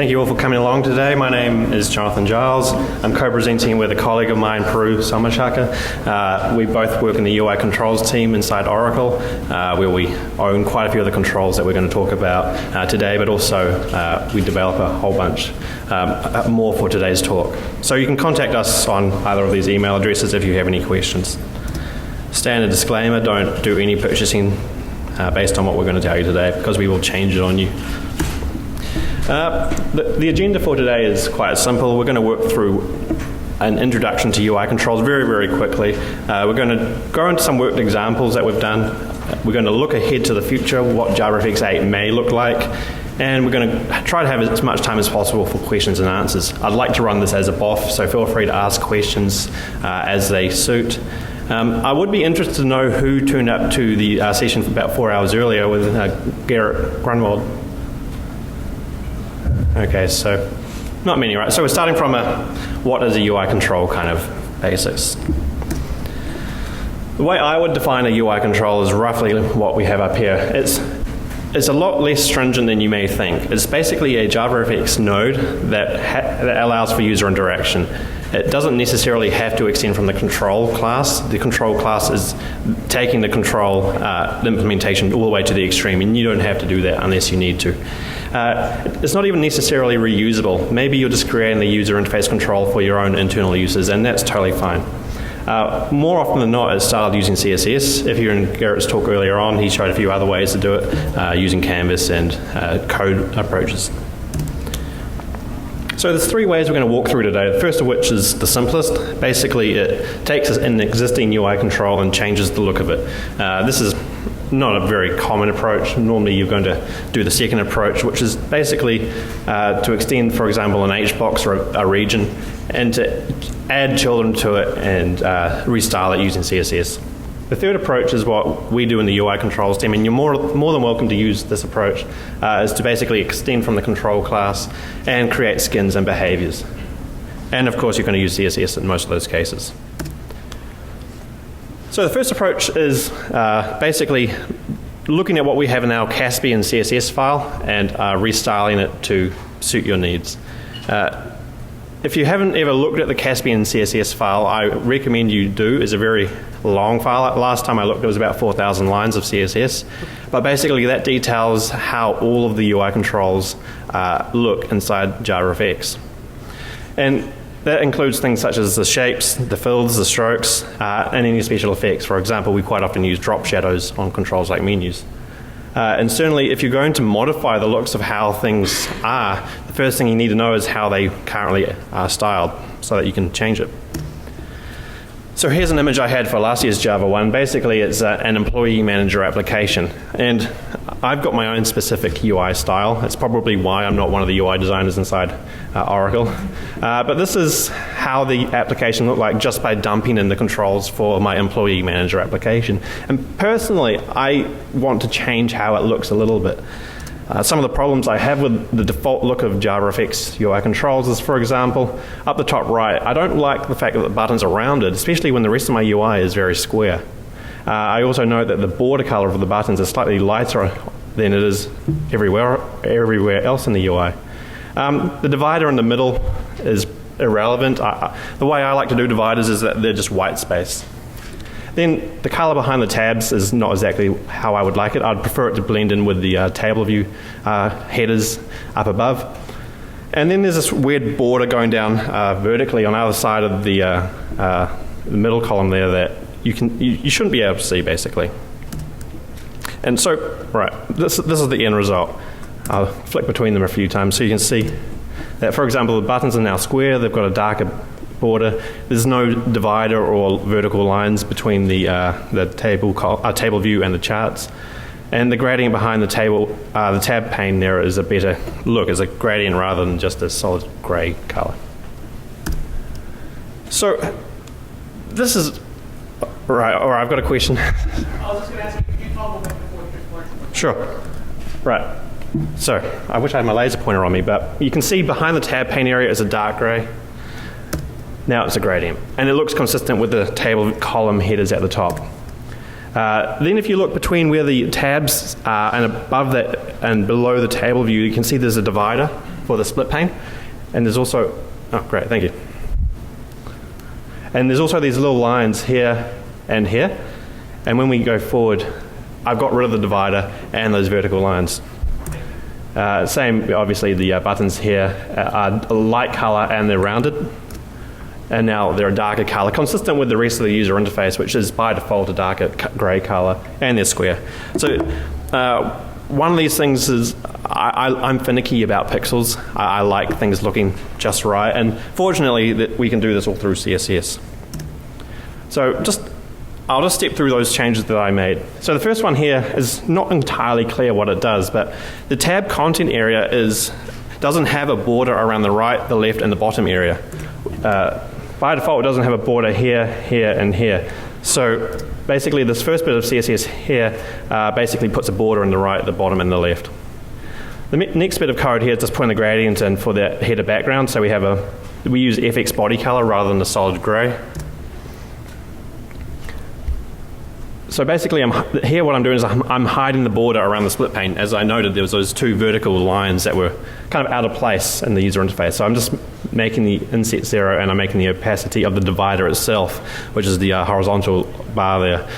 Thank you all for coming along today. My name is Jonathan Giles. I'm co-presenting with a colleague of mine, Peru Samashaka. We both work in the UI Controls team inside Oracle, where we own quite a few of the controls that we're going to talk about today, but also we develop a whole bunch more for today's talk. So you can contact us on either of these email addresses if you have any questions. Standard disclaimer, don't do any purchasing based on what we're going to tell you today, because we will change it on you. The agenda for today is quite simple. We're going to work through an introduction to UI controls very, very quickly. We're going to go into some worked examples that we've done. We're going to look ahead to the future, what JavaFX 8 may look like, and we're going to try to have as much time as possible for questions and answers. I'd like to run this as a BOF, so feel free to ask questions as they suit. I would be interested to know who tuned up to the session about 4 hours earlier with Garrett Grunwald. Okay, so not many, right? So we're starting from what is a UI control kind of basics. The way I would define a UI control is roughly what we have up here. It's a lot less stringent than you may think. It's basically a JavaFX node that allows for user interaction. It doesn't necessarily have to extend from the control class. The control class is taking the control the implementation all the way to the extreme, and you don't have to do that unless you need to. It's not even necessarily reusable. Maybe you're just creating the user interface control for your own internal uses, and that's totally fine. More often than not, it's styled using CSS. If you're in Garrett's talk earlier on, he showed a few other ways to do it using Canvas and code approaches. So there's three ways we're going to walk through today, the first of which is the simplest. Basically, it takes an existing UI control and changes the look of it. This is not a very common approach. Normally you're going to do the second approach, which is basically to extend, for example, an HBox or a region, and to add children to it and restyle it using CSS. The third approach is what we do in the UI controls team, and you're more than welcome to use this approach, is to basically extend from the control class and create skins and behaviors. And of course you're going to use CSS in most of those cases. So the first approach is basically looking at what we have in our Caspian CSS file and restyling it to suit your needs. If you haven't ever looked at the Caspian CSS file, I recommend you do. It's a very long file. Last time I looked, it was about 4,000 lines of CSS. But basically that details how all of the UI controls look inside JavaFX. And that includes things such as the shapes, the fills, the strokes, and any special effects. For example, we quite often use drop shadows on controls like menus. And certainly if you're going to modify the looks of how things are, the first thing you need to know is how they currently are styled so that you can change it. So here's an image I had for last year's Java 1. Basically it's an employee manager application, and I've got my own specific UI style. That's probably why I'm not one of the UI designers inside Oracle. But this is how the application looked like just by dumping in the controls for my employee manager application. And personally, I want to change how it looks a little bit. Some of the problems I have with the default look of JavaFX UI controls is, for example, up the top right, I don't like the fact that the buttons are rounded, especially when the rest of my UI is very square. I also note that the border color of the buttons is slightly lighter than it is everywhere else in the UI. The divider in the middle is irrelevant. The way I like to do dividers is that they're just white space. Then the color behind the tabs is not exactly how I would like it. I'd prefer it to blend in with the table view headers up above. And then there's this weird border going down vertically on the other side of the middle column there that you shouldn't be able to see, basically. And so, right, this is the end result. I'll flick between them a few times so you can see that, for example, the buttons are now square, they've got a darker border. There's no divider or vertical lines between the table view and the charts. And the gradient behind the tab pane there is a better look, as a gradient rather than just a solid grey color. So this is right. All right, I've got a question. I was just going to ask you, can you toggle back before you explain? Sure. Right. So I wish I had my laser pointer on me, but you can see behind the tab pane area is a dark grey. Now it's a gradient, and it looks consistent with the table column headers at the top. Then if you look between where the tabs are and above that and below the table view, you can see there's a divider. for the split pane. And there's also, oh great, thank you. And there's also these little lines here and here. And when we go forward, I've got rid of the divider and those vertical lines. Same, obviously, the buttons here are a light color and they're rounded. And now they're a darker color, consistent with the rest of the user interface, which is by default a darker gray color, and they're square. So one of these things is I'm finicky about pixels. I like things looking just right, and fortunately that we can do this all through CSS. So I'll just step through those changes that I made. So the first one here is not entirely clear what it does, but the tab content area doesn't have a border around the right, the left, and the bottom area. By default, it doesn't have a border here, here, and here. So basically, this first bit of CSS here basically puts a border in the right, the bottom, and the left. The next bit of code here is just putting the gradient in for the header background. So we use FX body color rather than the solid gray. So basically, here what I'm doing is I'm hiding the border around the split pane. As I noted, there was those two vertical lines that were kind of out of place in the user interface. So I'm just making the inset 0, and I'm making the opacity of the divider itself, which is the horizontal bar there,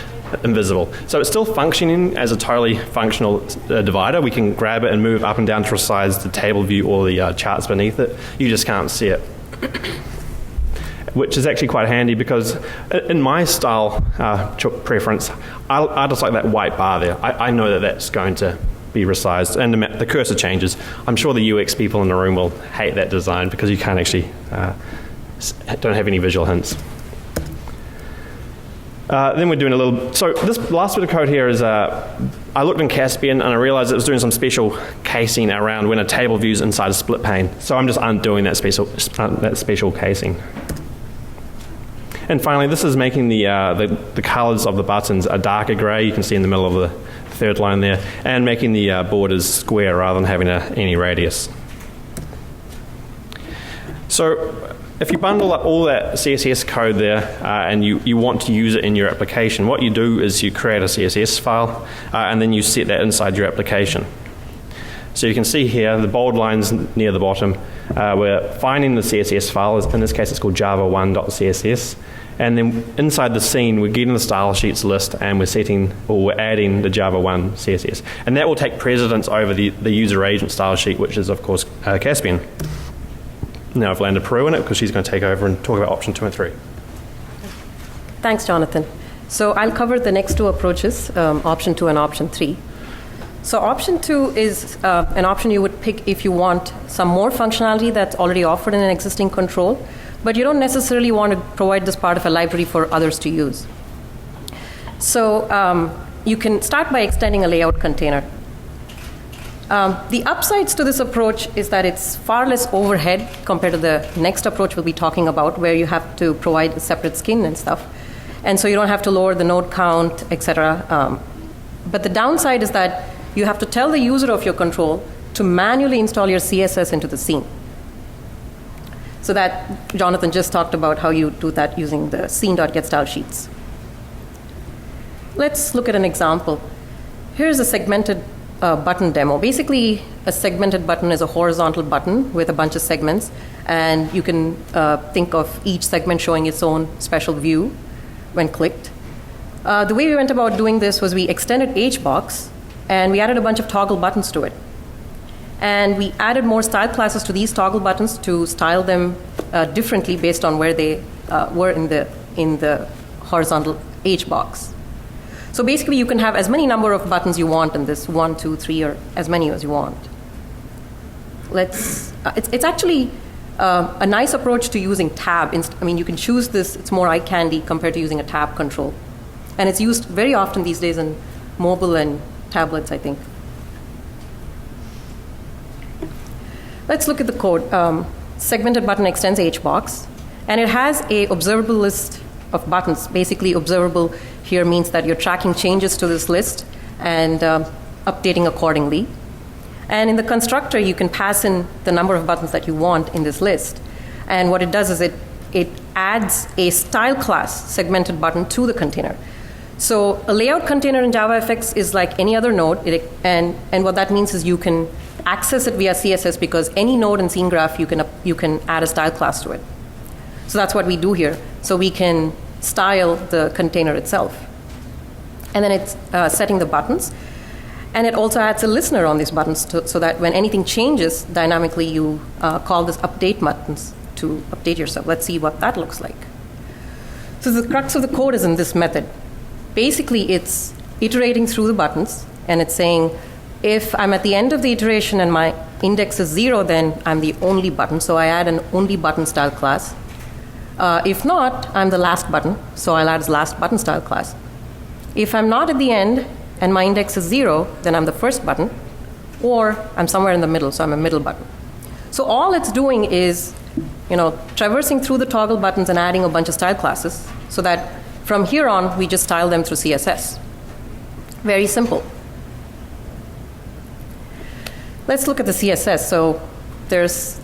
invisible. So it's still functioning as a totally functional divider. We can grab it and move up and down to resize the table view or the charts beneath it. You just can't see it. Which is actually quite handy because in my style preference, I just like that white bar there. I know that that's going to be resized, and the cursor changes. I'm sure the UX people in the room will hate that design because you can't actually, don't have any visual hints. Then we're doing a little, so this last bit of code here is, I looked in Caspian and I realized it was doing some special casing around when a table view's inside a split pane. So I'm just undoing that special casing. And finally, this is making the colors of the buttons a darker gray. You can see in the middle of the third line there, and making the borders square rather than having any radius. So if you bundle up all that CSS code there and you want to use it in your application, what you do is you create a CSS file and then you set that inside your application. So you can see here the bold lines near the bottom. We're finding the CSS file. In this case, it's called java1.css. And then inside the scene, we're getting the style sheets list, and we're adding the Java1 CSS. And that will take precedence over the user agent style sheet, which is, of course, Caspian. Now I've landed Peru in it because she's going to take over and talk about option 2 and 3. Thanks, Jonathan. So I'll cover the next two approaches, option 2 and option 3. So option 2 is an option you would pick if you want some more functionality that's already offered in an existing control, but you don't necessarily want to provide this part of a library for others to use. So you can start by extending a layout container. The upsides to this approach is that it's far less overhead compared to the next approach we'll be talking about, where you have to provide a separate skin and stuff. And so you don't have to lower the node count, etc. But the downside is that you have to tell the user of your control to manually install your CSS into the scene. So that Jonathan just talked about how you do that using the scene.getStyleSheets. Let's look at an example. Here's a segmented button demo. Basically, a segmented button is a horizontal button with a bunch of segments, and you can think of each segment showing its own special view when clicked. The way we went about doing this was we extended HBox, and we added a bunch of toggle buttons to it. And we added more style classes to these toggle buttons to style them differently based on where they were in the horizontal HBox. So basically, you can have as many number of buttons you want in this 1, 2, 3, or as many as you want. It's actually a nice approach to using tab. I mean, you can choose this. It's more eye candy compared to using a tab control. And it's used very often these days in mobile and tablets, I think. Let's look at the code. Segmented button extends HBox, and it has a observable list of buttons. Basically, observable here means that you're tracking changes to this list and updating accordingly. And in the constructor, you can pass in the number of buttons that you want in this list. And what it does is it adds a style class segmented button to the container. So a layout container in JavaFX is like any other node, and what that means is you can access it via CSS because any node in scene graph, you can add a style class to it. So that's what we do here. So we can style the container itself. And then it's setting the buttons. And it also adds a listener on these buttons so that when anything changes dynamically, you call this update buttons to update yourself. Let's see what that looks like. So the crux of the code is in this method. Basically, it's iterating through the buttons, and it's saying, if I'm at the end of the iteration and my index is 0, then I'm the only button, so I add an only button style class. If not, I'm the last button, so I'll add this last button style class. If I'm not at the end and my index is 0, then I'm the first button, or I'm somewhere in the middle, so I'm a middle button. So all it's doing is, traversing through the toggle buttons and adding a bunch of style classes so that from here on, we just style them through CSS. Very simple. Let's look at the CSS. So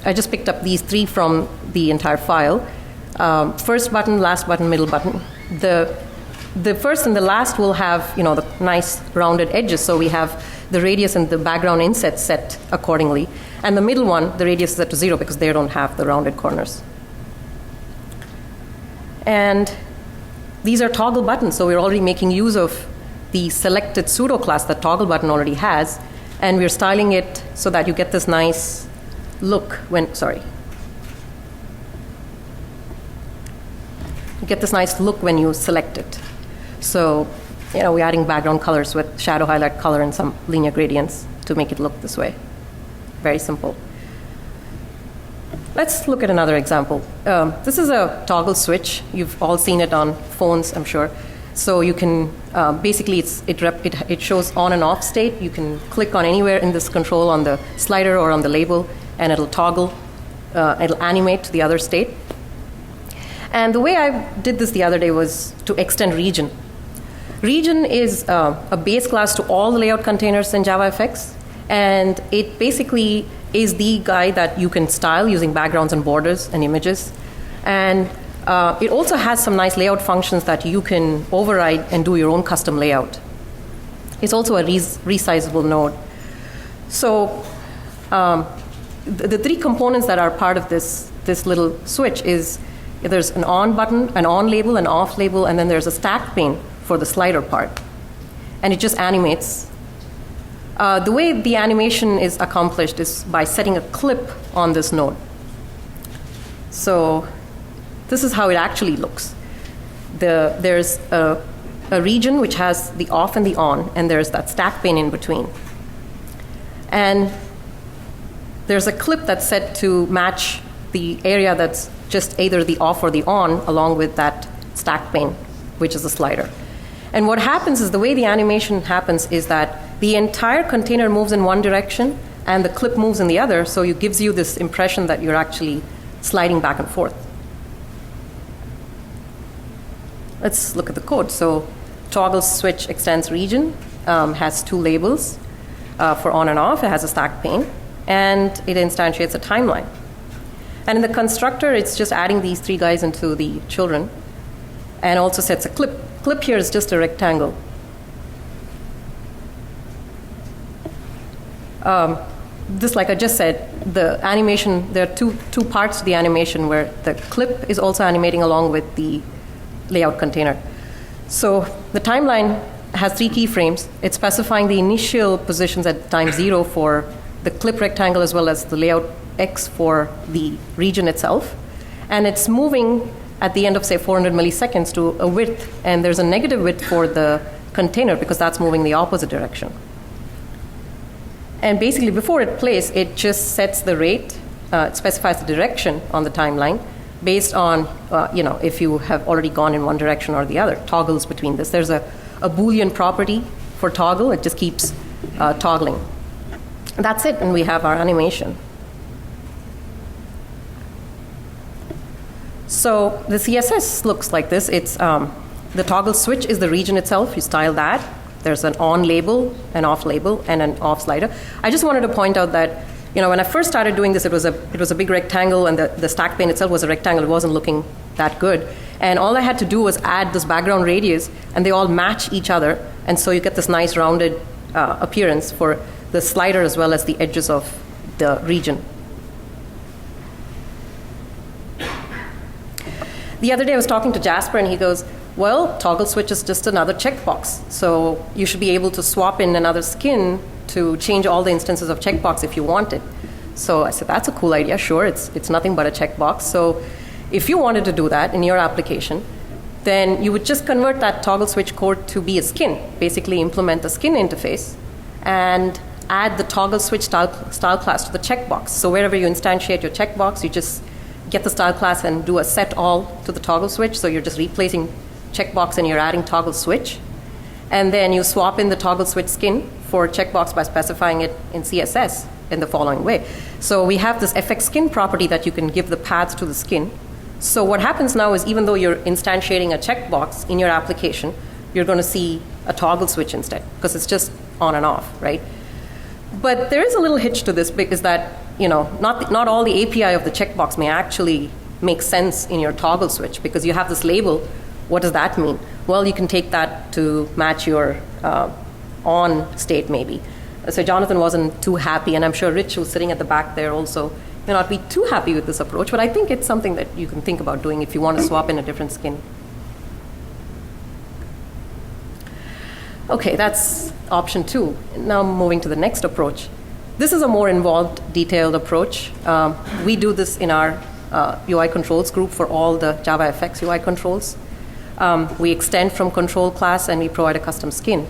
I just picked up these 3 from the entire file. First button, last button, middle button. The first and the last will have, the nice rounded edges. So we have the radius and the background inset set accordingly. And the middle one, the radius is set to 0 because they don't have the rounded corners. And these are toggle buttons. So we're already making use of the selected pseudo class that toggle button already has. And we're styling it so that you get this nice look when, You get this nice look when you select it. So, we're adding background colors with shadow highlight color and some linear gradients to make it look this way. Very simple. Let's look at another example. This is a toggle switch. You've all seen it on phones, I'm sure. So you can, basically, it shows on and off state. You can click on anywhere in this control on the slider or on the label, and it'll toggle, it'll animate to the other state. And the way I did this the other day was to extend region. Region is a base class to all the layout containers in JavaFX, and it basically is the guy that you can style using backgrounds and borders and images. And it also has some nice layout functions that you can override and do your own custom layout. It's also a resizable node. So the 3 components that are part of this little switch is there's an on button, an on label, an off label, and then there's a stack pane for the slider part. And it just animates. The way the animation is accomplished is by setting a clip on this node. So this is how it actually looks. There's a region which has the off and the on, and there's that stack pane in between. And there's a clip that's set to match the area that's just either the off or the on, along with that stack pane, which is the slider. And what happens is the way the animation happens is that the entire container moves in one direction and the clip moves in the other, so it gives you this impression that you're actually sliding back and forth. Let's look at the code. So toggle switch extends region, has 2 labels for on and off. It has a stack pane, and it instantiates a timeline. And in the constructor, it's just adding these 3 guys into the children, and also sets a clip. Clip here is just a rectangle. This, like I just said, the animation, there are two parts to the animation where the clip is also animating along with the layout container. So the timeline has 3 keyframes. It's specifying the initial positions at time 0 for the clip rectangle as well as the layout X for the region itself. And it's moving at the end of, say, 400 milliseconds to a width, and there's a negative width for the container because that's moving the opposite direction. And basically, before it plays, it just sets the rate, it specifies the direction on the timeline based on, if you have already gone in one direction or the other, toggles between this. There's a Boolean property for toggle. It just keeps toggling. That's it, and we have our animation. So the CSS looks like this. It's the toggle switch is the region itself. You style that. There's an on label, an off label, and an off slider. I just wanted to point out that when I first started doing this, it was a big rectangle, and the stack pane itself was a rectangle. It wasn't looking that good. And all I had to do was add this background radius, and they all match each other. And so you get this nice rounded appearance for the slider as well as the edges of the region. The other day I was talking to Jasper and he goes, well, toggle switch is just another checkbox. So you should be able to swap in another skin to change all the instances of checkbox if you wanted. So I said, that's a cool idea. Sure, it's nothing but a checkbox. So if you wanted to do that in your application, then you would just convert that toggle switch code to be a skin, basically implement the skin interface, and add the toggle switch style class to the checkbox. So wherever you instantiate your checkbox, you just get the style class and do a set all to the toggle switch. So you're just replacing checkbox and you're adding toggle switch. And then you swap in the toggle switch skin for checkbox by specifying it in CSS in the following way. So we have this FX skin property that you can give the paths to the skin. So what happens now is even though you're instantiating a checkbox in your application, you're going to see a toggle switch instead because it's just on and off, right? But there is a little hitch to this because that, not all the API of the checkbox may actually make sense in your toggle switch because you have this label. What does that mean? Well, you can take that to match your on state maybe. So Jonathan wasn't too happy, and I'm sure Rich, who's sitting at the back there, also may not be too happy with this approach, but I think it's something that you can think about doing if you want to swap in a different skin. Okay, that's option 2. Now moving to the next approach. This is a more involved, detailed approach. We do this in our UI controls group for all the JavaFX UI controls. We extend from control class and we provide a custom skin.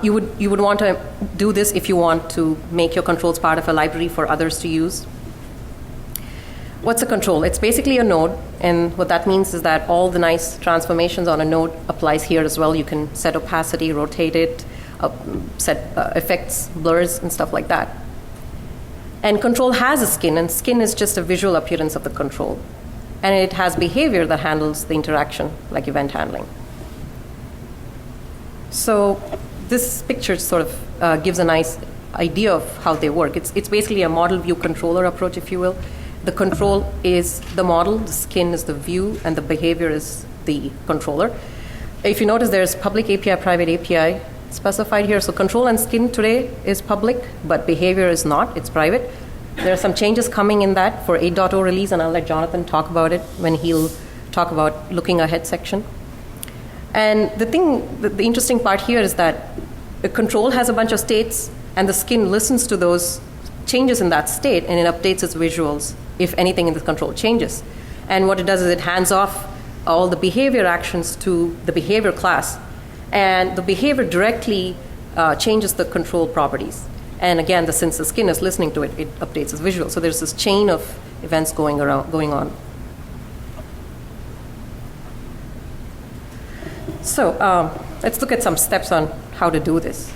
You would want to do this if you want to make your controls part of a library for others to use. What's a control? It's basically a node, and what that means is that all the nice transformations on a node applies here as well. You can set opacity, rotate it, set effects, blurs, and stuff like that. And control has a skin, and skin is just a visual appearance of the control. And it has behavior that handles the interaction, like event handling. So this picture sort of gives a nice idea of how they work. It's basically a model view controller approach, if you will. The control is the model, the skin is the view, and the behavior is the controller. If you notice, there's public API, private API specified here. So control and skin today is public, but behavior is not, it's private. There are some changes coming in that for 8.0 release, and I'll let Jonathan talk about it when he'll talk about looking ahead section. And the interesting part here is that the control has a bunch of states, and the skin listens to those changes in that state, and it updates its visuals if anything in the control changes. And what it does is it hands off all the behavior actions to the behavior class, and the behavior directly changes the control properties. And again, since the skin is listening to it, it updates its visual. So there's this chain of events going on. So let's look at some steps on how to do this.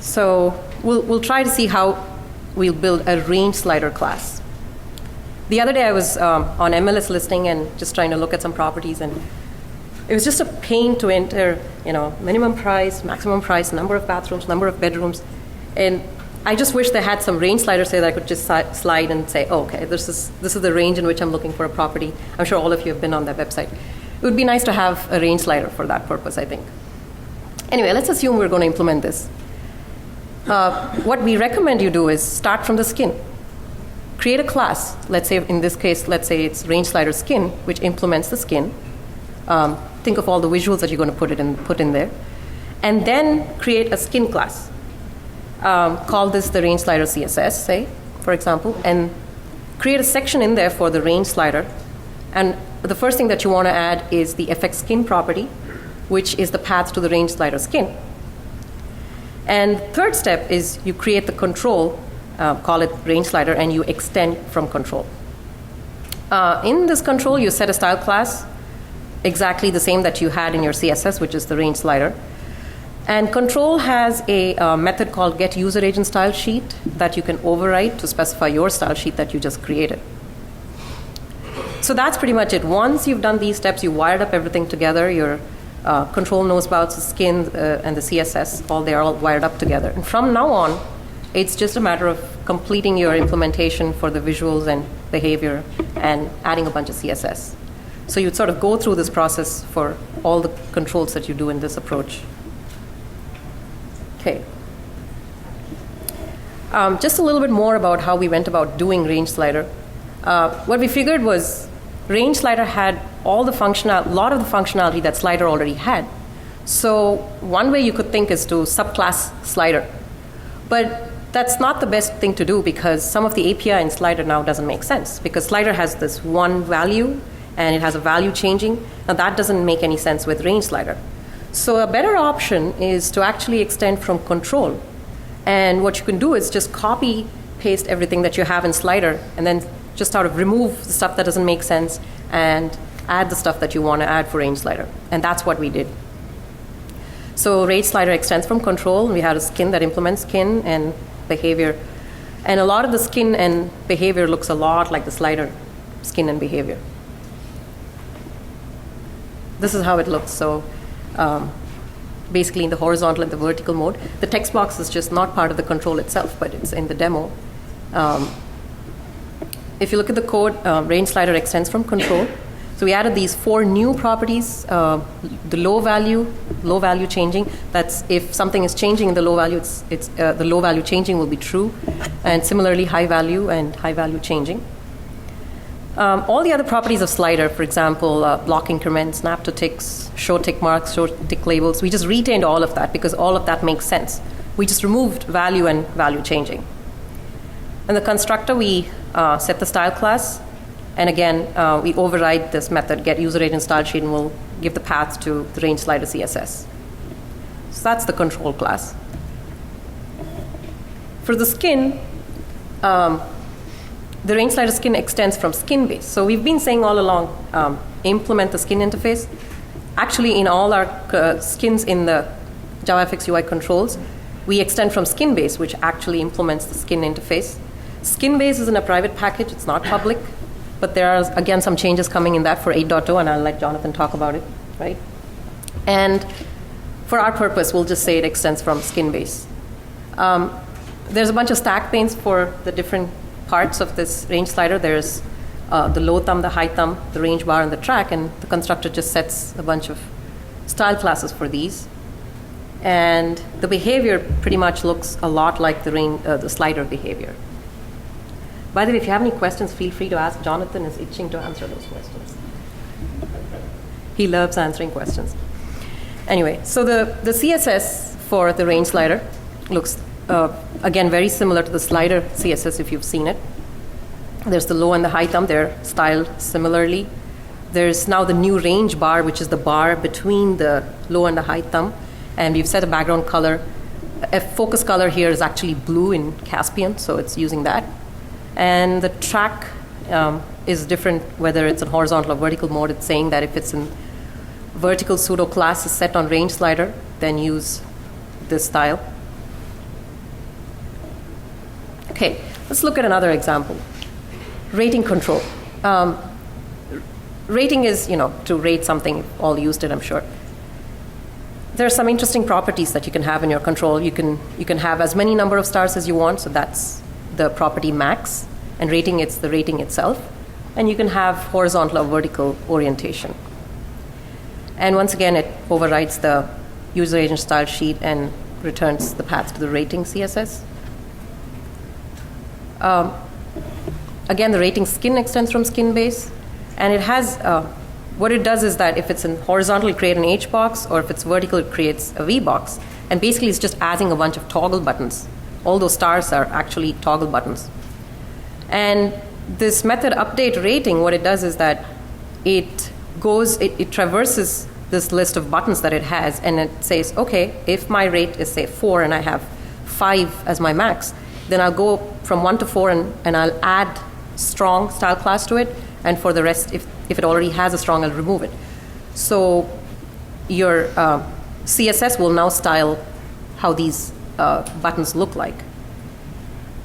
So we'll try to see how we'll build a range slider class. The other day I was on MLS listing and just trying to look at some properties, and it was just a pain to enter, minimum price, maximum price, number of bathrooms, number of bedrooms. And I just wish they had some range sliders so that I could just slide and say, oh, okay, this is the range in which I'm looking for a property. I'm sure all of you have been on that website. It would be nice to have a range slider for that purpose, I think. Anyway, let's assume we're going to implement this. What we recommend you do is start from the skin. Create a class. Let's say, in this case, it's range slider skin, which implements the skin. Think of all the visuals that you're going to put in there. And then create a skin class. Call this the range slider CSS, say, for example, and create a section in there for the range slider. And the first thing that you want to add is the FX skin property, which is the path to the range slider skin. And third step is you create the control, call it range slider, and you extend from control. In this control, you set a style class, exactly the same that you had in your CSS, which is the range slider. And control has a method called getUserAgentStyleSheet that you can override to specify your style sheet that you just created. So that's pretty much it. Once you've done these steps, you wired up everything together. Your control knows about the skin and the CSS, they're all wired up together. And from now on, it's just a matter of completing your implementation for the visuals and behavior and adding a bunch of CSS. So you'd sort of go through this process for all the controls that you do in this approach. Okay. Just a little bit more about how we went about doing range slider. What we figured was range slider had a lot of the functionality that slider already had. So one way you could think is to subclass slider. But that's not the best thing to do because some of the API in slider now doesn't make sense because slider has this one value and it has a value changing. Now that doesn't make any sense with range slider. So a better option is to actually extend from control. And what you can do is just copy, paste everything that you have in slider and then just sort of remove the stuff that doesn't make sense and add the stuff that you want to add for range slider. And that's what we did. So range slider extends from control. We had a skin that implements skin and behavior. And a lot of the skin and behavior looks a lot like the slider skin and behavior. This is how it looks. So basically in the horizontal and the vertical mode. The text box is just not part of the control itself, but it's in the demo. If you look at the code, range slider extends from control. So we added these 4 new properties, the low value changing. That's if something is changing in the low value, the low value changing will be true. And similarly, high value and high value changing. All the other properties of slider, for example, block increment, snap to ticks, show tick marks, show tick labels, we just retained all of that because all of that makes sense. We just removed value and value changing. In the constructor, we set the style class. And again, we override this method, get user agent style sheet, and we'll give the path to the range slider CSS. So that's the control class. For the skin, the range slider skin extends from skin base. So we've been saying all along, implement the skin interface. Actually, in all our skins in the JavaFX UI controls, we extend from skin base, which actually implements the skin interface. Skin base is in a private package. It's not public. But there are, again, some changes coming in that for 8.0, and I'll let Jonathan talk about it, right? And for our purpose, we'll just say it extends from skin base. There's a bunch of stack panes for the different parts of this range slider. There's the low thumb, the high thumb, the range bar, and the track, and the constructor just sets a bunch of style classes for these. And the behavior pretty much looks a lot like the slider behavior. By the way, if you have any questions, feel free to ask. Jonathan is itching to answer those questions. He loves answering questions. Anyway, so the CSS for the range slider looks, again, very similar to the slider CSS if you've seen it. There's the low and the high thumb. They're styled similarly. There's now the new range bar, which is the bar between the low and the high thumb. And we've set a background color. A focus color here is actually blue in Caspian, so it's using that. And the track is different whether it's in horizontal or vertical mode. It's saying that if it's in vertical pseudo class is set on range slider, then use this style. Okay, let's look at another example. Rating control. Rating is, to rate something. All used it, I'm sure. There are some interesting properties that you can have in your control. You can have as many number of stars as you want, so that's the property max, and rating, it's the rating itself. And you can have horizontal or vertical orientation. And once again, it overrides the user agent style sheet and returns the path to the rating CSS. Again, the rating skin extends from skin base, and it has, what it does is that if it's in horizontal, it creates an H box, or if it's vertical, it creates a V box. And basically, it's just adding a bunch of toggle buttons. All those stars are actually toggle buttons. And this method update rating, what it does is that it traverses this list of buttons that it has, and it says, okay, if my rate is, say, 4 and I have 5 as my max, then I'll go from 1 to 4 and I'll add strong style class to it, and for the rest, if it already has a strong, I'll remove it. So your CSS will now style how these buttons look like.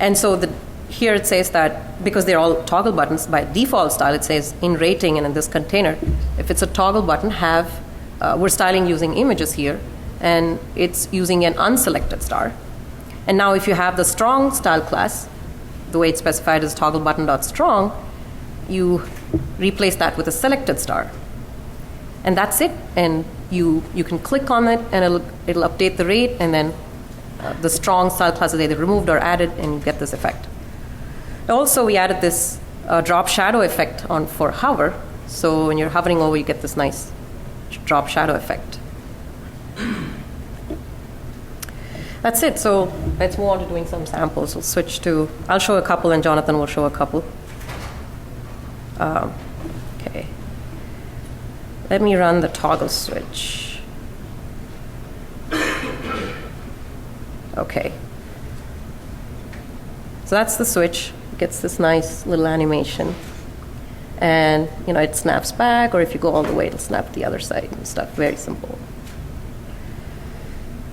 And so here it says that because they're all toggle buttons, by default style it says in rating and in this container, if it's a toggle button, we're styling using images here, and it's using an unselected star. And now if you have the strong style class, the way it's specified is toggle button.strong, you replace that with a selected star. And that's it. And you can click on it, and it'll update the rate, and then the strong style class is either removed or added, and you get this effect. Also, we added this drop shadow effect on for hover. So when you're hovering over, you get this nice drop shadow effect. That's it. So let's move on to doing some samples. We'll switch to, I'll show a couple and Jonathan will show a couple. Okay. Let me run the toggle switch. Okay. So that's the switch. It gets this nice little animation. And, you know, it snaps back, or if you go all the way, it'll snap the other side and stuff. Very simple.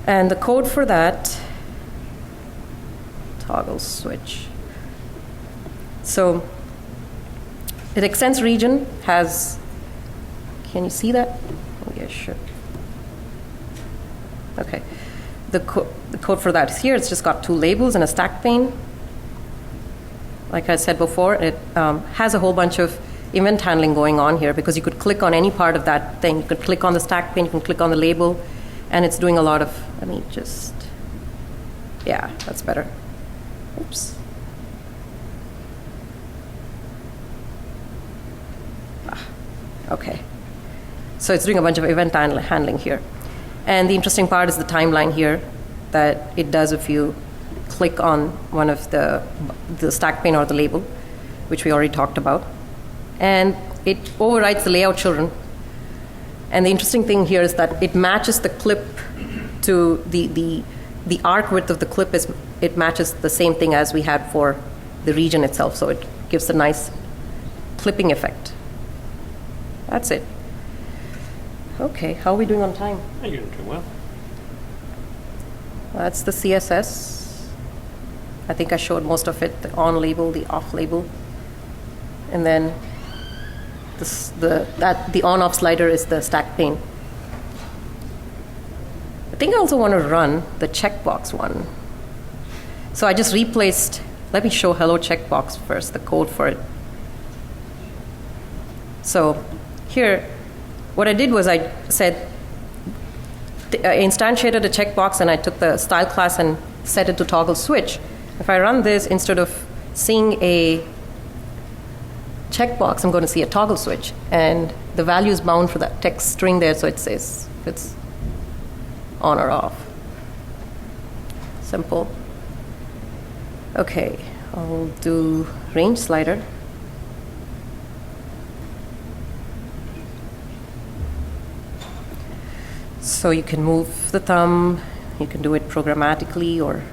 And the code for that, toggle switch. So it extends region, has, can you see that? Oh, yeah, sure. Okay. The code for that is here. It's just got two labels and a stack pane. Like I said before, it has a whole bunch of event handling going on here because you could click on any part of that thing. You could click on the stack pane, you can click on the label, and it's doing a lot of, let me just, yeah, that's better. Oops. Okay. So it's doing a bunch of event handling here. And the interesting part is the timeline here that it does if you click on one of the stack pane or the label, which we already talked about. And it overrides the layout children. And the interesting thing here is that it matches the clip to the arc width of the clip is, it matches the same thing as we had for the region itself. So it gives a nice clipping effect. That's it. Okay, how are we doing on time? You're doing well. That's the CSS. I think I showed most of it, the on label, the off label. And then the on-off slider is the stack pane. I think I also want to run the checkbox one. So I just replaced, let me show hello checkbox first, the code for it. So here, what I did was I said, I instantiated a checkbox and I took the style class and set it to toggle switch. If I run this, instead of seeing a checkbox, I'm going to see a toggle switch. And the value is bound for that text string there, so it says if it's on or off. Simple. Okay, I'll do range slider. So you can move the thumb, you can do it programmatically, or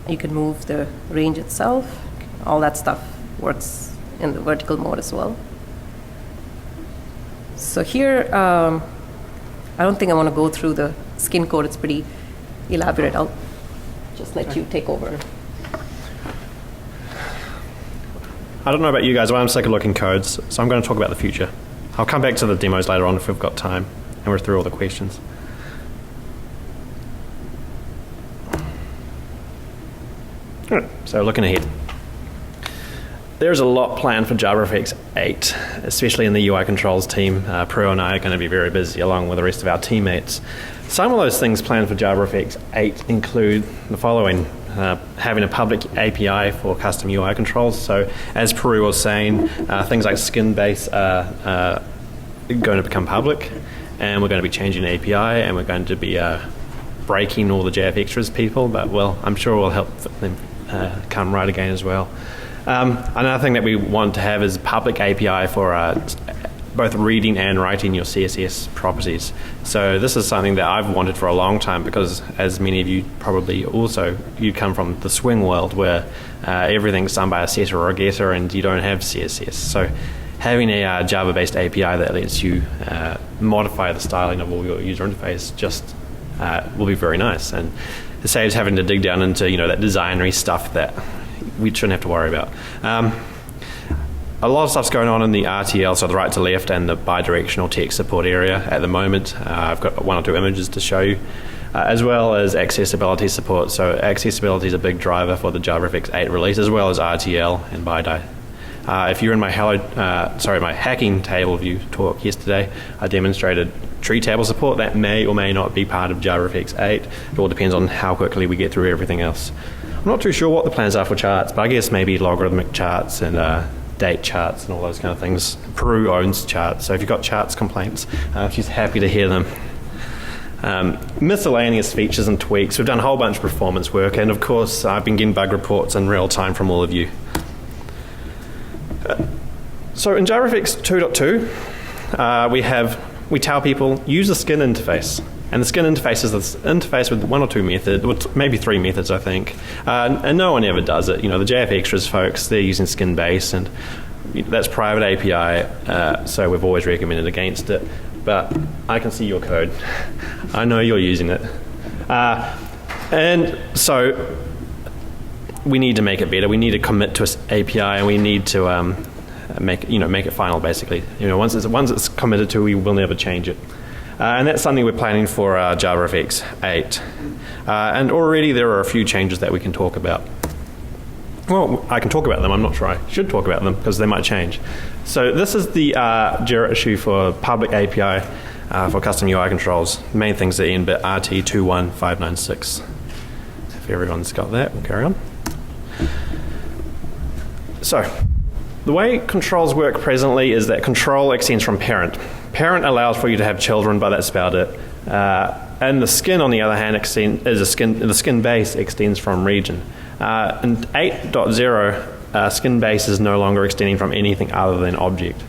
you can move the range itself. All that stuff works in the vertical mode as well. So here, I don't think I want to go through the skin code. It's pretty elaborate. I'll just let you take over. I don't know about you guys, but I'm sick of looking codes, so I'm going to talk about the future. I'll come back to the demos later on if we've got time, and we're through all the questions. All right, so looking ahead. There's a lot planned for JavaFX 8, especially in the UI Controls team. Prue and I are going to be very busy along with the rest of our teammates. Some of those things planned for JavaFX 8 include the following. Having a public API for custom UI controls. So as Prue was saying, things like skin base are going to become public, and we're going to be changing the API, and we're going to be breaking all the JavaFXtras people, but well, I'm sure we'll help them come right again as well. Another thing that we want to have is a public API for both reading and writing your CSS properties. So this is something that I've wanted for a long time because, as many of you probably also, you come from the Swing world where everything's done by a setter or a getter and you don't have CSS. So having a Java-based API that lets you modify the styling of all your user interface just will be very nice. And it saves having to dig down into that designery stuff that we shouldn't have to worry about. A lot of stuff's going on in the RTL, so the right to left and the bi-directional text support area at the moment. I've got one or two images to show you, as well as accessibility support. So accessibility is a big driver for the JavaFX 8 release, as well as RTL and BiDi. If you're in my hacking table view talk yesterday, I demonstrated tree table support. That may or may not be part of JavaFX 8. It all depends on how quickly we get through everything else. I'm not too sure what the plans are for charts, but I guess maybe logarithmic charts and date charts and all those kind of things. Peru owns charts, so if you've got charts complaints, she's happy to hear them. Miscellaneous features and tweaks. We've done a whole bunch of performance work, and of course I've been getting bug reports in real time from all of you. So in JavaFX 2.2, we tell people use the skin interface. And the skin interface is this interface with one or two methods, maybe three methods, I think. And no one ever does it. You know, the JFXtras folks, they're using skin base, and that's private API, so we've always recommended against it. But I can see your code. I know you're using it. And so we need to make it better. We need to commit to an API, and we need to make it final, basically. Once it's committed to, we will never change it. And that's something we're planning for JavaFX 8. And already there are a few changes that we can talk about. Well, I can talk about them. I'm not sure I should talk about them because they might change. So this is the Jira issue for public API for custom UI controls. The main things are in bit RT21596. If everyone's got that, we'll carry on. So the way controls work presently is that control extends from parent. Parent allows for you to have children, but that's about it. And the skin, on the other hand, the skin base extends from region. In 8.0, skin base is no longer extending from anything other than object.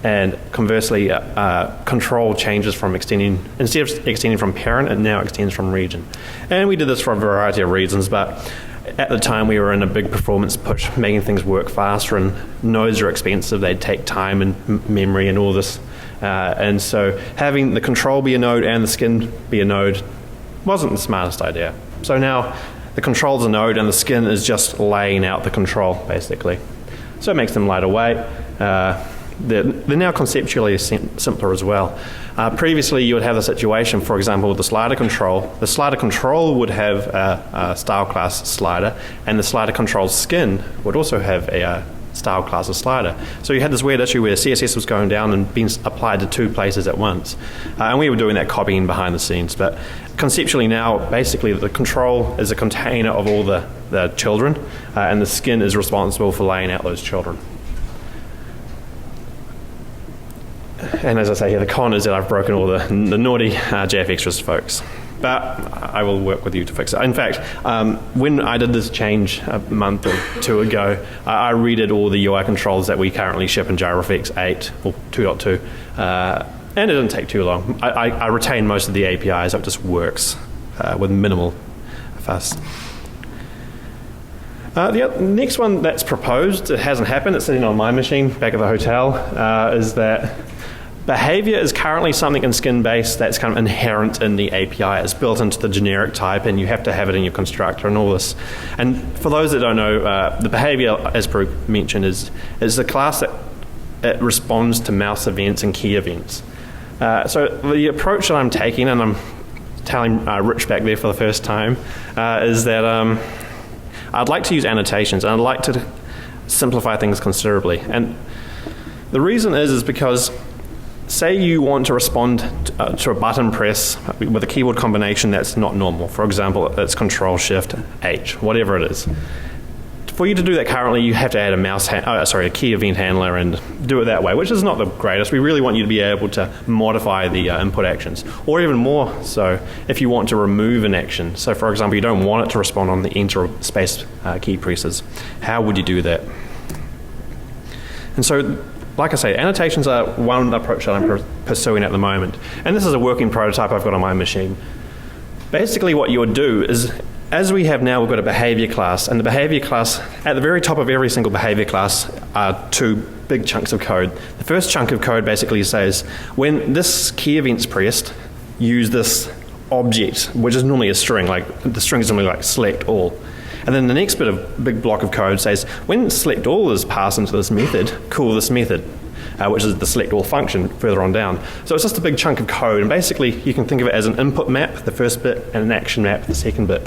And conversely, control changes from instead of extending from parent, it now extends from region. And we did this for a variety of reasons, but at the time we were in a big performance push, making things work faster, and nodes are expensive, they take time and memory and all this. And so having the control be a node and the skin be a node wasn't the smartest idea. So now the control's a node and the skin is just laying out the control, basically. So it makes them lighter weight. They're now conceptually simpler as well. Previously, you would have the situation, for example, with the slider control. The slider control would have a style class slider, and the slider control skin would also have a style class of slider. So you had this weird issue where CSS was going down and being applied to two places at once. And we were doing that copying behind the scenes. But conceptually now, basically, the control is a container of all the children, and the skin is responsible for laying out those children. And as I say here, the con is that I've broken all the naughty JFXtras folks. But I will work with you to fix it. In fact, when I did this change a month or two ago, I redid all the UI controls that we currently ship in JavaFX 8 or 2.2. And it didn't take too long. I retained most of the APIs, so it just works with minimal fuss. The next one that's proposed, it hasn't happened, it's sitting on my machine back at the hotel, is that behavior is currently something in skin base that's kind of inherent in the API. It's built into the generic type, and you have to have it in your constructor and all this. And for those that don't know, the behavior, as Peru mentioned, is the class that it responds to mouse events and key events. So the approach that I'm taking, and I'm telling Rich back there for the first time, is that I'd like to use annotations, and I'd like to simplify things considerably. And the reason is because say you want to respond to a button press with a keyboard combination that's not normal. For example, it's Control-Shift-H, whatever it is. For you to do that currently, you have to add a key event handler and do it that way, which is not the greatest. We really want you to be able to modify the input actions, or even more so if you want to remove an action. So, for example, you don't want it to respond on the enter space key presses. How would you do that? And so, like I say, annotations are one approach that I'm pursuing at the moment. And this is a working prototype I've got on my machine. Basically what you would do is, as we have now, we've got a behavior class, and the behavior class, at the very top of every single behavior class are two big chunks of code. The first chunk of code basically says, when this key event's pressed, use this object, which is normally a string, like the string is normally like select all. And then the next big block of code says, when select all is passed into this method, call this method, which is the select all function further on down. So it's just a big chunk of code, and basically you can think of it as an input map, the first bit, and an action map, the second bit.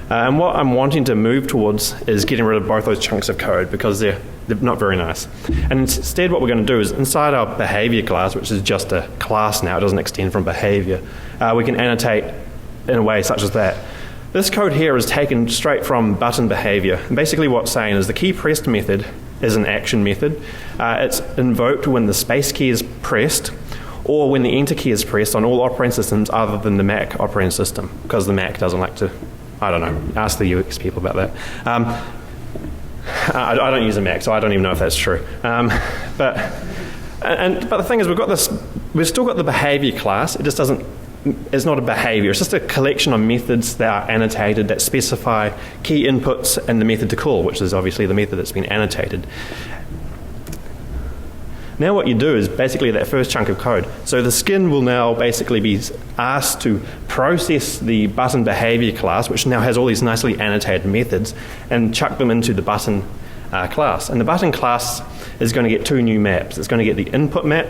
And what I'm wanting to move towards is getting rid of both those chunks of code, because they're they're not very nice. And instead what we're going to do is inside our behavior class, which is just a class now, it doesn't extend from behavior, we can annotate in a way such as that. This code here is taken straight from button behavior. And basically what's saying is the key pressed method is an action method. It's invoked when the space key is pressed or when the enter key is pressed on all operating systems other than the Mac operating system, because the Mac doesn't like to, I don't know, ask the UX people about that. I don't use a Mac, so I don't even know if that's true. But the thing is, we've still got the behavior class. It just doesn't, it's not a behavior. It's just a collection of methods that are annotated that specify key inputs and the method to call, which is obviously the method that's been annotated. Now what you do is basically that first chunk of code. So the skin will now basically be asked to process the button behavior class, which now has all these nicely annotated methods, and chuck them into the button class. And the button class is going to get two new maps. It's going to get the input map,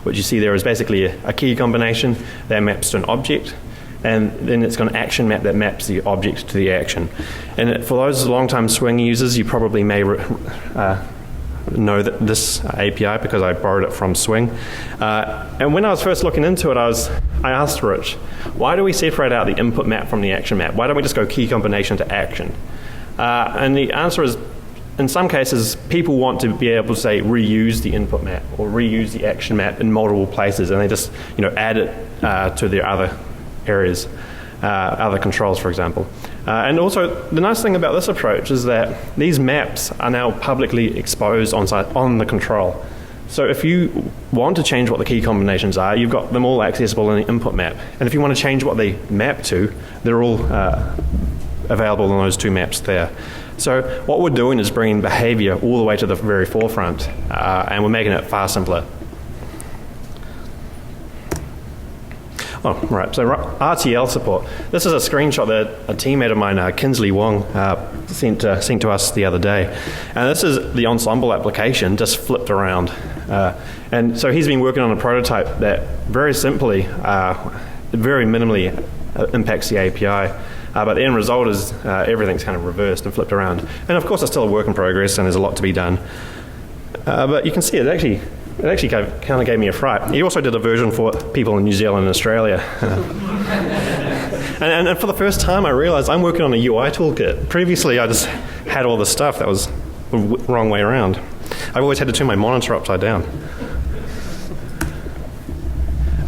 which you see there is basically a key combination that maps to an object, and then it's got an action map that maps the object to the action. And for those long-time Swing users, you probably may know that this API because I borrowed it from Swing. And when I was first looking into it, I asked Rich, why do we separate out the input map from the action map? Why don't we just go key combination to action? And the answer is, in some cases, people want to be able to say reuse the input map or reuse the action map in multiple places, and they just add it to their other areas, other controls, for example. And also, the nice thing about this approach is that these maps are now publicly exposed on the control. So if you want to change what the key combinations are, you've got them all accessible in the input map. And if you want to change what they map to, they're all available in those two maps there. So what we're doing is bringing behavior all the way to the very forefront, and we're making it far simpler. Oh, right, so RTL support. This is a screenshot that a teammate of mine, Kinsley Wong, sent to us the other day. And this is the Ensemble application just flipped around. And so he's been working on a prototype that very simply, very minimally impacts the API. But the end result is everything's kind of reversed and flipped around. And of course, it's still a work in progress, and there's a lot to be done. But you can see it actually kind of gave me a fright. He also did a version for people in New Zealand and Australia. and for the first time, I realized I'm working on a UI toolkit. Previously, I just had all the stuff that was the wrong way around. I've always had to turn my monitor upside down.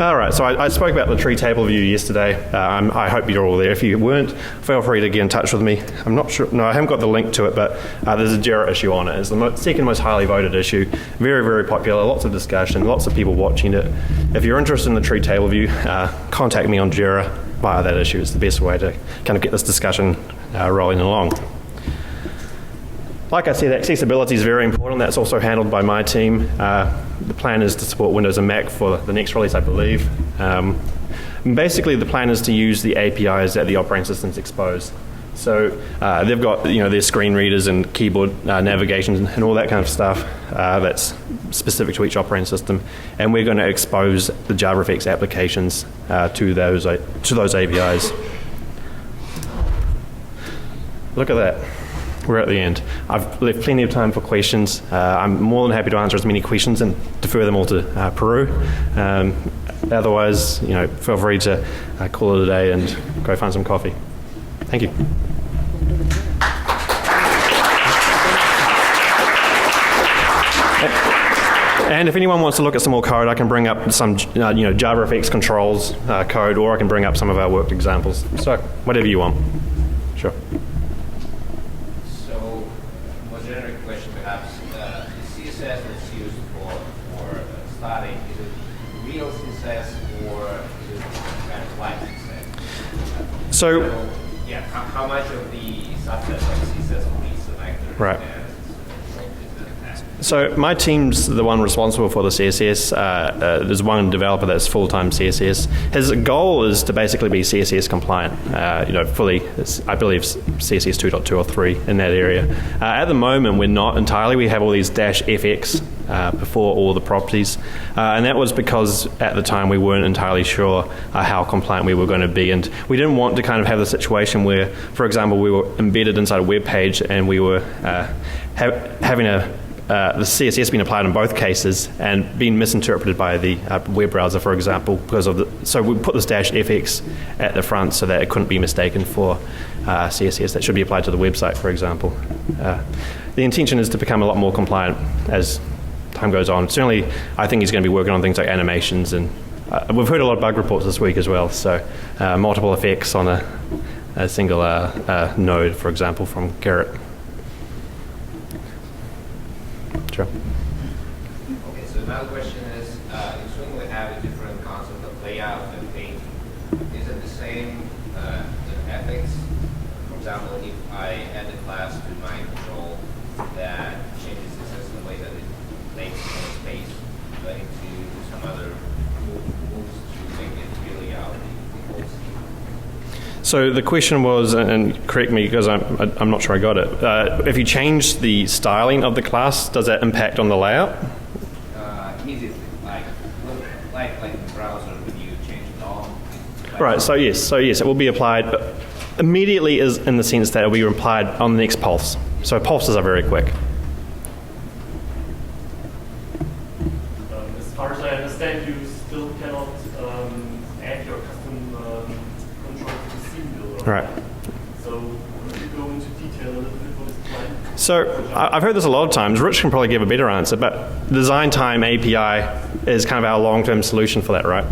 All right, so I spoke about the tree table view yesterday. I hope you're all there. If you weren't, feel free to get in touch with me. I'm not sure, no, I haven't got the link to it, but there's a Jira issue on it. It's the second most highly voted issue. Very, very popular, lots of discussion, lots of people watching it. If you're interested in the tree table view, contact me on Jira via that issue. It's the best way to kind of get this discussion rolling along. Like I said, accessibility is very important. That's also handled by my team. The plan is to support Windows and Mac for the next release, I believe. Basically, the plan is to use the APIs that the operating systems expose. So they've got their screen readers and keyboard navigation and all that kind of stuff that's specific to each operating system. And we're going to expose the JavaFX applications to those APIs. Look at that. We're at the end. I've left plenty of time for questions. I'm more than happy to answer as many questions and defer them all to Peru. Otherwise, feel free to call it a day and go find some coffee. Thank you. And if anyone wants to look at some more code, I can bring up some JavaFX controls code, or I can bring up some of our worked examples. So whatever you want. Sure. So, yeah, how much of the subset of CSS will be selected? Right. So my team's the one responsible for the CSS. There's one developer that's full-time CSS. His goal is to basically be CSS compliant, fully. I believe CSS 2.2 or 3 in that area. At the moment, we're not entirely. We have all these -fx before all the properties, and that was because at the time we weren't entirely sure how compliant we were going to be, and we didn't want to kind of have the situation where, for example, we were embedded inside a web page and we were having a the CSS being applied in both cases and being misinterpreted by the web browser, for example, because of so we put this -fx at the front so that it couldn't be mistaken for CSS that should be applied to the website, for example. The intention is to become a lot more compliant as time goes on. Certainly, I think he's going to be working on things like animations, and we've heard a lot of bug reports this week as well, so multiple effects on a single node, for example, from Garrett. Sure. Okay, so another question is, in Swing we have a different concept of layout and paint. Is it the same ethics? For example, if I add a class to my control that changes the system way that it makes more space, do I need to do some other moves to make it really out the whole scheme? So the question was, and correct me because I'm not sure I got it, if you change the styling of the class, does that impact on the layout? Immediately, like the browser when you change it all. Right, so yes, it will be applied, but immediately is in the sense that it will be applied on the next pulse. So pulses are very quick. As far as I understand, you still cannot add your custom control to the scene builder. Right. So could you go into detail a little bit what is planned? So I've heard this a lot of times. Rich can probably give a better answer, but Design Time API is kind of our long-term solution for that, right?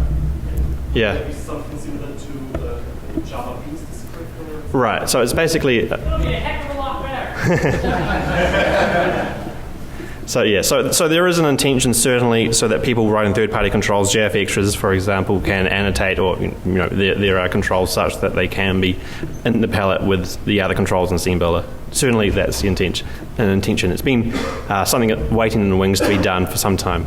Yeah. Maybe something similar to JavaFX script or Right. So it's basically. It'll be a heck of a lot better. So yeah, so there is an intention certainly so that people writing third-party controls, JavaFXs, for example, can annotate or there are controls such that they can be in the palette with the other controls in Scene Builder. Certainly that's the intention. It's been something waiting in the wings to be done for some time.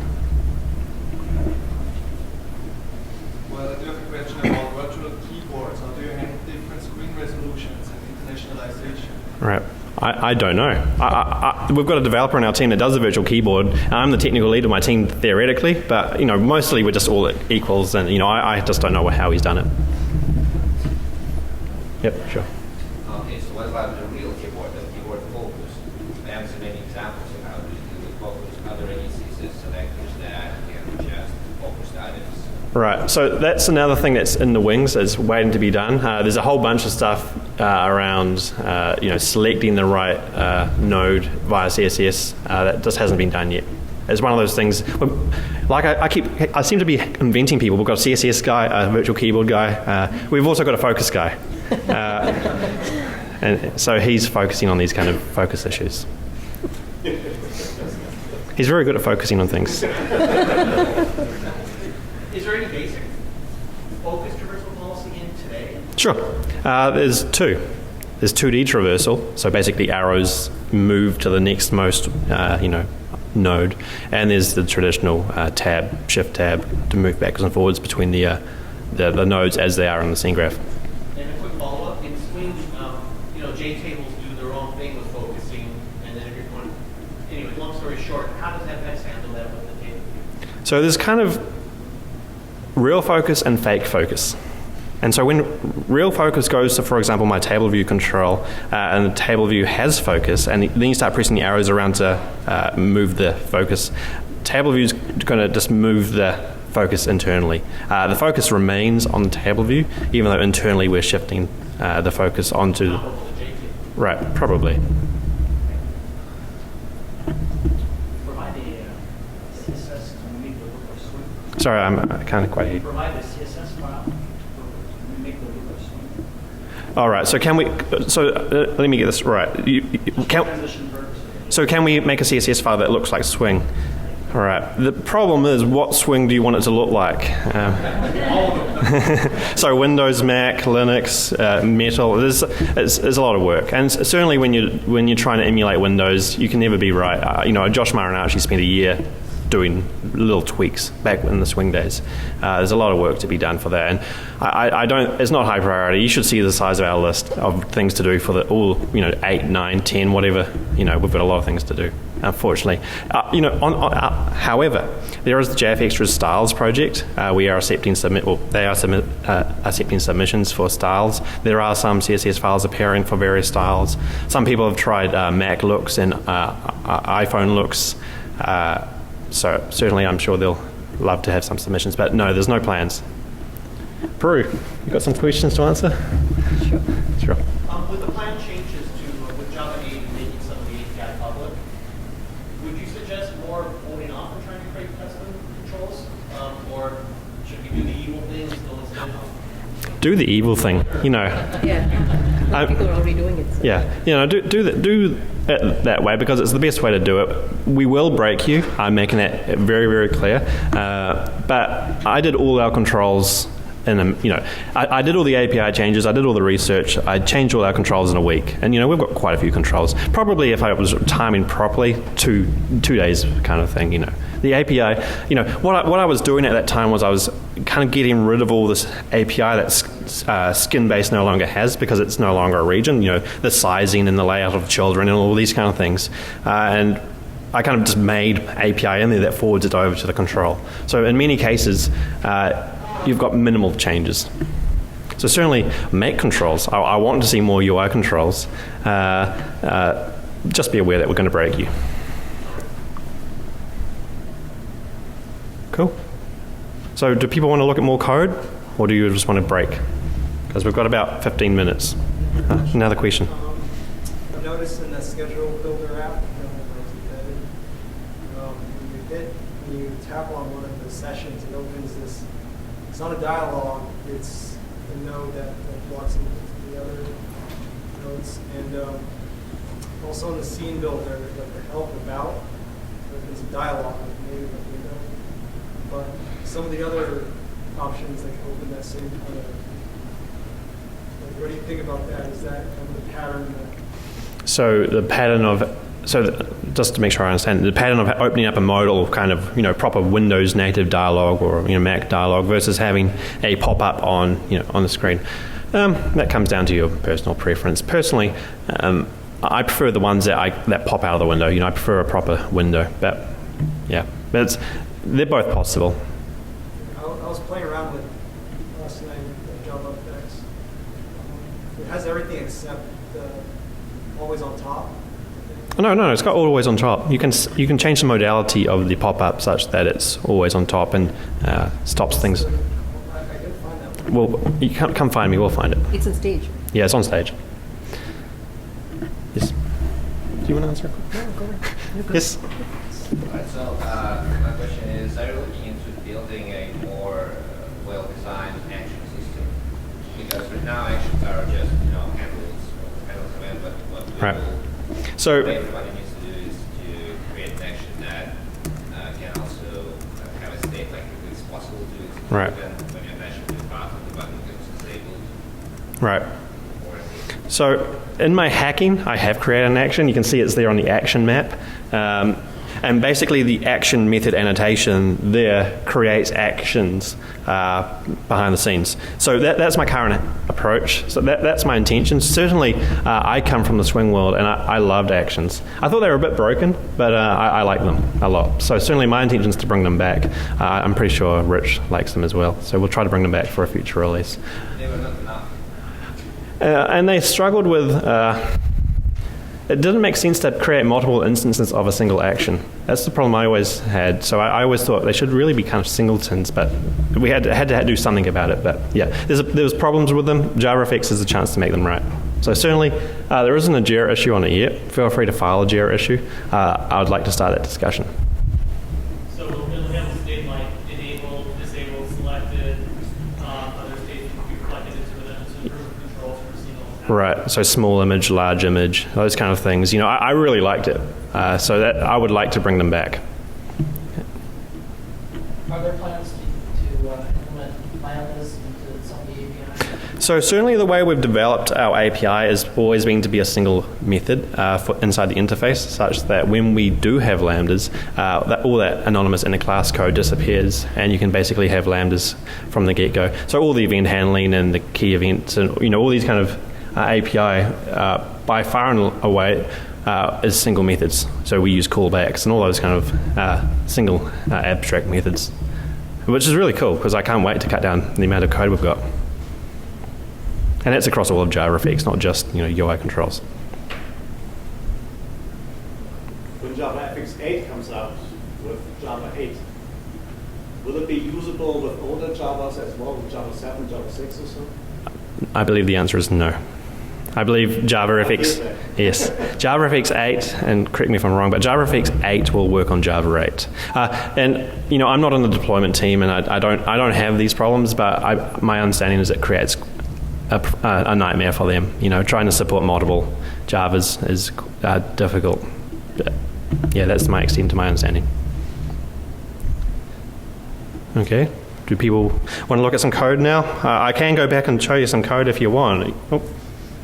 Well, I do have a question about virtual keyboards. How do you handle different screen resolutions and internationalization? Right. I don't know. We've got a developer in our team that does the virtual keyboard. I'm the technical lead of my team theoretically, but mostly we're just all equals, and I just don't know how he's done it. Yep, sure. Okay, so what about the real keyboard, the keyboard focus? I have so many examples of how to do the focus, other CSS selectors that can adjust focused items. Right, so that's another thing that's in the wings, is waiting to be done. There's a whole bunch of stuff around, selecting the right node via CSS that just hasn't been done yet. It's one of those things. Like I seem to be inventing people. We've got a CSS guy, a virtual keyboard guy. We've also got a focus guy, and so he's focusing on these kind of focus issues. He's very good at focusing on things. Is there any basic focus traversal policy in today? Sure. There's two. There's 2D traversal, so basically arrows move to the next most, node, and there's the traditional shift tab to move backwards and forwards between the nodes as they are on the scene graph. And a quick follow-up, in Swing, JTables do their own thing with focusing, and then if you're going, anyway, long story short, how does FX handle that with the table view? So there's kind of real focus and fake focus. And so when real focus goes to, for example, my table view control, and the table view has focus, and then you start pressing the arrows around to move the focus, table view is going to just move the focus internally. The focus remains on the table view, even though internally we're shifting the focus onto... Right, probably. Provide the CSS to make the look of Swing. Sorry, I can't quite hear you. Provide the CSS file to make the look of Swing. All right, so can we... So let me get this right. So can we make a CSS file that looks like Swing? All right. The problem is, what Swing do you want it to look like? So Windows, Mac, Linux, Metal. There's a lot of work, and certainly when you're trying to emulate Windows, you can never be right. Josh Marin actually spent a year doing little tweaks back in the swing days. There's a lot of work to be done for that, and I don't. It's not high priority. You should see the size of our list of things to do for the all 8, 9, 10, whatever. We've got a lot of things to do. Unfortunately, however, there is the JavaFX Styles project. We are accepting accepting submissions for styles. There are some CSS files appearing for various styles. Some people have tried Mac looks and iPhone looks. So certainly, I'm sure they'll love to have some submissions. But no, there's no plans. Prue, you got some questions to answer? Sure. With the plan changes to with Java 8 and making some of the API public, would you suggest more holding off and trying to create custom controls, or should we do the evil thing still instead? Do the evil thing, Yeah. People are already doing it. So. Yeah, do it that way because it's the best way to do it. We will break you. I'm making that very, very clear. But I did all our controls I did all the API changes. I did all the research. I changed all our controls in a week, and we've got quite a few controls. Probably if I was timing properly, two days kind of thing. The API. What I was doing at that time was I was kind of getting rid of all this API that Skin-based no longer has because it's no longer a region. The sizing and the layout of children and all these kind of things, and I kind of just made API in there that forwards it over to the control. So in many cases, you've got minimal changes. So certainly make controls. I want to see more UI controls. Just be aware that we're going to break you. Cool. So do people want to look at more code, or do you just want to break? Because we've got about 15 minutes. Another question. I noticed in the schedule builder app, when you tap on one of the sessions, it opens this. It's not a dialogue. It's a node that blocks into the other nodes, and also in the scene builder, like the help about, there's a dialogue with maybe the window. But some of the other options that can open that same kind of. What do you think about that? Is that kind of the pattern that? So the pattern of. Just to make sure I understand, the pattern of opening up a modal kind of, proper Windows native dialog or, Mac dialog versus having a pop-up on, on the screen. That comes down to your personal preference. Personally, I prefer the ones that pop out of the window. I prefer a proper window. But, yeah, they're both possible. I was playing around with last night with JavaFX. It has everything except always on top. No, it's got always on top. You can change the modality of the pop-up such that it's always on top and stops things. I didn't find that. Well, you can't come find me. We'll find it. It's on stage. Yeah, it's on stage. Yes. Do you want to answer? No, go ahead. Yes. Alright, so my question is, are you looking into building a more well-designed action system? Because right now actions are just handles command, but what we Right. will. So What everybody needs to do is to create an action that can also have a state like it's possible to execute. Right. And when you actually do part of the button becomes disabled. right. So in my hacking, I have created an action. You can see it's there on the action map. And basically the action method annotation there creates actions behind the scenes. So that's my current approach. So that's my intention. Certainly, I come from the Swing world, and I loved actions. I thought they were a bit broken, but I like them a lot. So certainly my intention is to bring them back. I'm pretty sure Rich likes them as well. So we'll try to bring them back for a future release. They were not enough. And they struggled with... it didn't make sense to create multiple instances of a single action. That's the problem I always had. So I always thought they should really be kind of singletons, but we had to do something about it. But yeah, there was problems with them. JavaFX is a chance to make them right. So certainly, there isn't a Jira issue on it yet. Feel free to file a Jira issue. I would like to start that discussion. So it'll have a state like enabled, disabled, selected, other states will be reflected into them to improve controls for single. Right, so small image, large image, those kind of things. I really liked it. So that I would like to bring them back. Are there plans to implement lambdas into some of the APIs? So certainly the way we've developed our API has always been to be a single method for inside the interface, such that when we do have lambdas, all that anonymous inner class code disappears, and you can basically have lambdas from the get-go. So all the event handling and the key events and all these kind of API by far and away is single methods. So we use callbacks and all those kind of single abstract methods, which is really cool because I can't wait to cut down the amount of code we've got. And that's across all of JavaFX, not just UI controls. When JavaFX 8 comes out with Java 8, will it be usable with older Javas as well, with Java 7, Java 6 or so? I believe the answer is no. I believe JavaFX, yes, JavaFX 8, and correct me if I'm wrong, but JavaFX 8 will work on Java 8. And I'm not on the deployment team, and I don't have these problems, but my understanding is it creates a nightmare for them. Trying to support multiple Javas is difficult. But yeah, that's my extent to my understanding. Okay. Do people want to look at some code now? I can go back and show you some code if you want. Oh.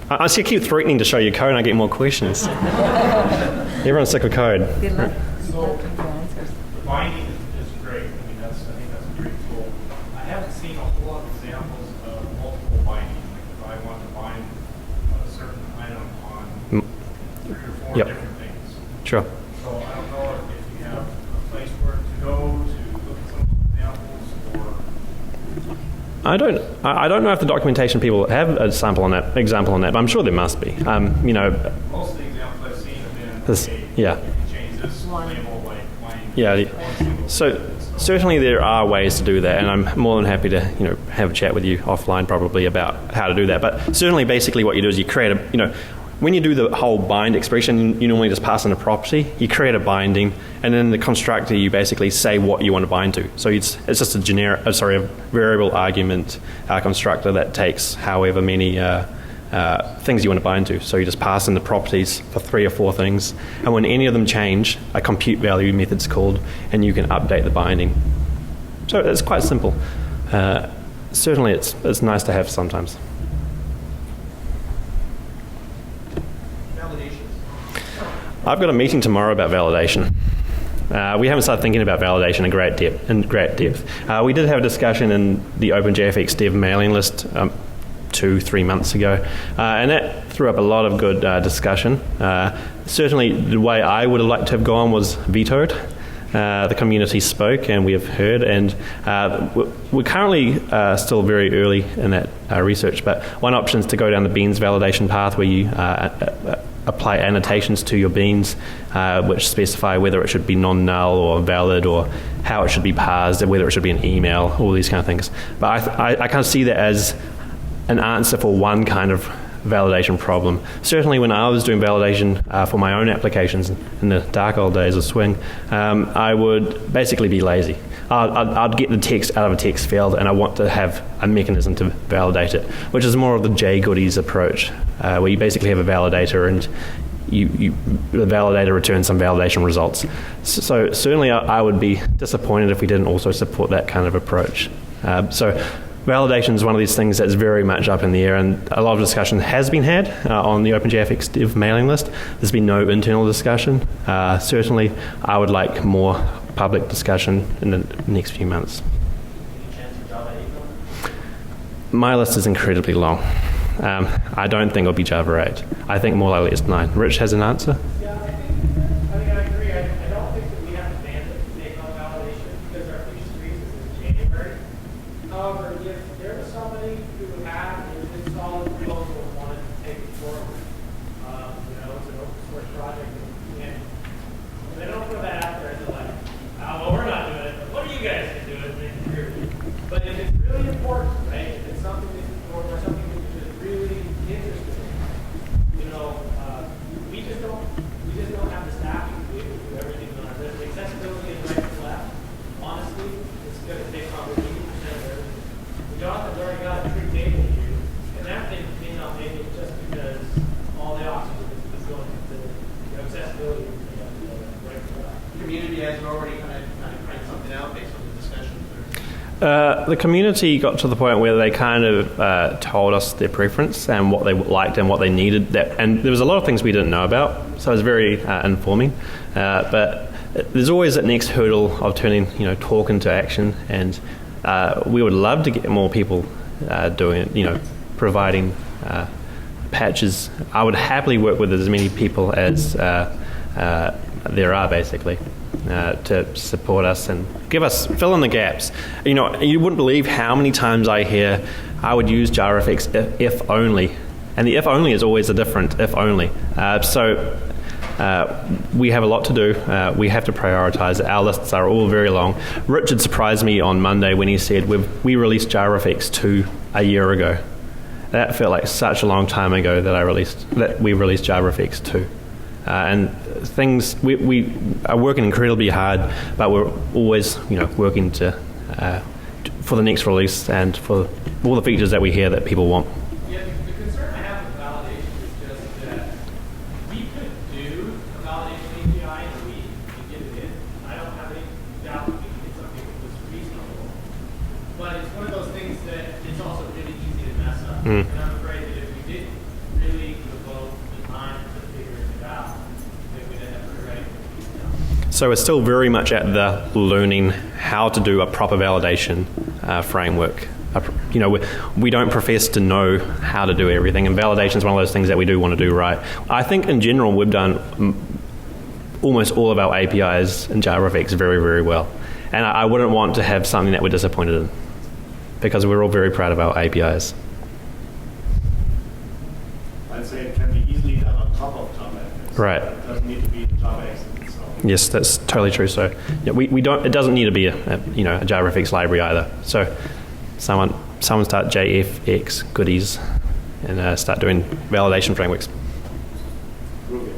I see you keep threatening to show you code and I get more questions. Everyone's sick of code. So the binding is great. I think that's a great tool. I haven't seen a whole lot of examples of multiple binding. Like if I want to bind a certain item on 3 or 4 different things. Sure. So I don't know if you have a place where to go to look at some examples or. I don't know if the documentation people have an example on that, but I'm sure there must be. Most of the examples I've seen have been, you can change this label like binding. Yeah. So certainly there are ways to do that, and I'm more than happy to have a chat with you offline probably about how to do that. But certainly, basically, what you do is you create a when you do the whole bind expression, you normally just pass in a property. You create a binding, and then in the constructor, you basically say what you want to bind to. So it's just a variable argument constructor that takes however many things you want to bind to. So you just pass in the properties for 3 or 4 things, and when any of them change, a compute value method's called, and you can update the binding. So it's quite simple. Certainly, it's nice to have sometimes. I've got a meeting tomorrow about validation. We haven't started thinking about validation in great depth. We did have a discussion in the OpenJFX dev mailing list 2-3 months ago, and that threw up a lot of good discussion. Certainly, the way I would have liked to have gone was vetoed. The community spoke, and we have heard, and we're currently still very early in that research, but one option is to go down the beans validation path where you apply annotations to your beans which specify whether it should be non-null or valid or how it should be parsed and whether it should be an email, all these kind of things. But I kind of see that as an answer for one kind of validation problem. Certainly when I was doing validation for my own applications in the dark old days of Swing, I would basically be lazy. I'd get the text out of a text field and I want to have a mechanism to validate it, which is more of the JGoodies approach, where you basically have a validator and the validator returns some validation results. So certainly I would be disappointed if we didn't also support that kind of approach. So validation is one of these things that's very much up in the air, and a lot of discussion has been had on the OpenJFX dev mailing list. There's been no internal discussion. Certainly, I would like more public discussion in the next few months. Any chance for Java 8? My list is incredibly long. I don't think it'll be Java 8. I think more likely it's 9. Rich has an answer? Yeah, I agree. I don't think that we have to mandate on validation because our feature release is in January. However, if there was somebody who had an installed proposal and wanted to take it forward, it's an open source project, and they don't put that out there and they're like, well, we're not doing it, but what are you guys going to do it? But if it's really important, right, if it's something that, or something that is really interesting, we just don't have the staffing to be able to do everything on our list. Accessibility is right to left. Honestly, it's going to take probably 80% of everything. Jonathan's already got a tree table here, and that thing may not make it just because all the oxygen is going into accessibility right to left. The community has already kind of cranked something out based on the discussion. The community got to the point where they kind of told us their preference and what they liked and what they needed. And there was a lot of things we didn't know about, so it was very informing. But there's always that next hurdle of turning, talk into action. And we would love to get more people doing it, providing patches. I would happily work with as many people as there are, basically. To support us and fill in the gaps. You wouldn't believe how many times I hear I would use JavaFX if only, and the if only is always a different if only. So we have a lot to do. We have to prioritize. Our lists are all very long. Richard surprised me on Monday when he said we released JavaFX 2 a year ago. That felt like such a long time ago that we released JavaFX 2. And things we are working incredibly hard, but we're always working for the next release and for all the features that we hear that people want. Yeah, the concern I have with validation is just that we could do a validation API in a week and get it in. I don't have any doubt we can get something that was reasonable, but it's one of those things that it's also really easy to mess up. And I'm afraid that if we didn't really devote the time to figuring it out, then we'd end up regretting it. So we're still very much at the learning how to do a proper validation framework. We don't profess to know how to do everything, and validation is one of those things that we do want to do right. I think in general we've done almost all of our APIs in JavaFX very, very well. And I wouldn't want to have something that we're disappointed in, because we're all very proud of our APIs. I'd say it can be easily done on top of JavaFX. Right. It doesn't need to be JavaFX itself. Yes, that's totally true. So we don't. It doesn't need to be a JavaFX library either. So someone start JFX goodies and start doing validation frameworks Ruby.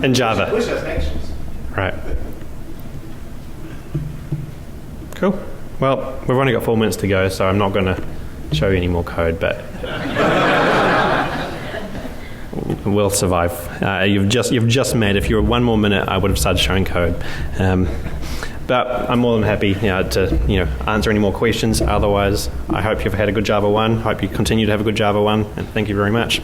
in Java. Push us actions. Right. Cool. Well, we've only got 4 minutes to go, so I'm not going to show you any more code, but we'll survive. You've just made. If you were 1 more minute, I would have started showing code. But I'm more than happy to answer any more questions. Otherwise, I hope you've had a good Java 1. Hope you continue to have a good Java 1, and thank you very much.